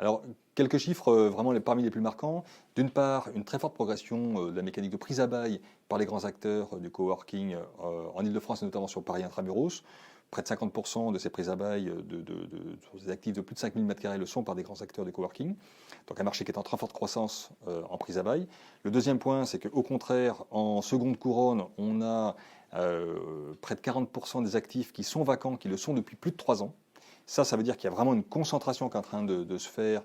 Alors, quelques chiffres vraiment parmi les plus marquants. D'une part, une très forte progression de la mécanique de prise à bail par les grands acteurs du coworking en Ile-de-France et notamment sur Paris Intramuros. Près de 50% de ces prises à bail sur des actifs de plus de 5000 m² le sont par des grands acteurs du coworking. Donc un marché qui est en très forte croissance en prise à bail. Le deuxième point, c'est qu'au contraire, en seconde couronne, on a près de 40% des actifs qui sont vacants, qui le sont depuis plus de 3 ans. Ça veut dire qu'il y a vraiment une concentration qui est en train de se faire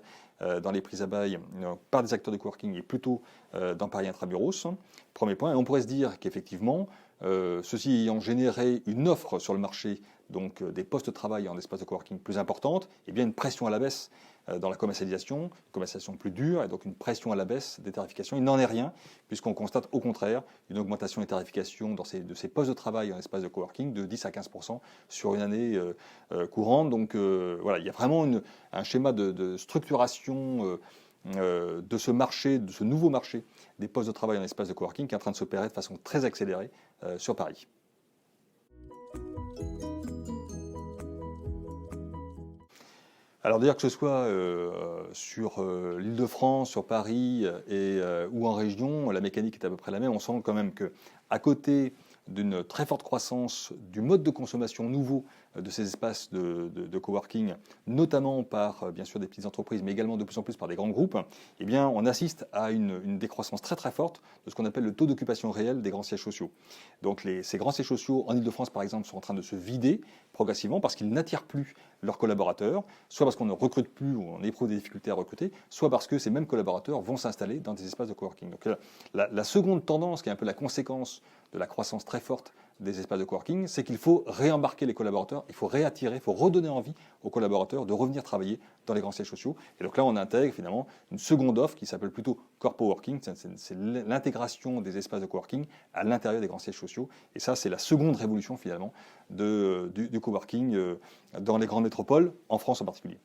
dans les prises à bail par des acteurs de coworking et plutôt dans Paris Intramuros. Premier point. Et on pourrait se dire qu'effectivement, ceci ayant généré une offre sur le marché, donc des postes de travail en espace de coworking plus importante, et bien une pression à la baisse dans la commercialisation, une commercialisation plus dure, et donc une pression à la baisse des tarifications. Il n'en est rien, puisqu'on constate au contraire une augmentation des tarifications de ces postes de travail en espace de coworking de 10 à 15% sur une année courante. Donc voilà, il y a vraiment un schéma de structuration de ce marché, de ce nouveau marché des postes de travail en espace de coworking qui est en train de s'opérer de façon très accélérée sur Paris. Alors d'ailleurs que ce soit sur l'Île-de-France, sur Paris ou en région, la mécanique est à peu près la même. On sent quand même que à côté d'une très forte croissance du mode de consommation nouveau de ces espaces de coworking, notamment par bien sûr des petites entreprises, mais également de plus en plus par des grands groupes, eh bien on assiste à une décroissance très très forte de ce qu'on appelle le taux d'occupation réel des grands sièges sociaux. Donc ces grands sièges sociaux en Île-de-France par exemple sont en train de se vider progressivement parce qu'ils n'attirent plus leurs collaborateurs, soit parce qu'on ne recrute plus ou on éprouve des difficultés à recruter, soit parce que ces mêmes collaborateurs vont s'installer dans des espaces de coworking. Donc la seconde tendance, qui est un peu la conséquence de la croissance très forte des espaces de coworking, c'est qu'il faut réembarquer les collaborateurs, il faut réattirer, il faut redonner envie aux collaborateurs de revenir travailler dans les grands sièges sociaux. Et donc là, on intègre finalement une seconde offre qui s'appelle plutôt Corpo-working, c'est l'intégration des espaces de coworking à l'intérieur des grands sièges sociaux. Et ça, c'est la seconde révolution finalement du coworking dans les grandes métropoles, en France en particulier.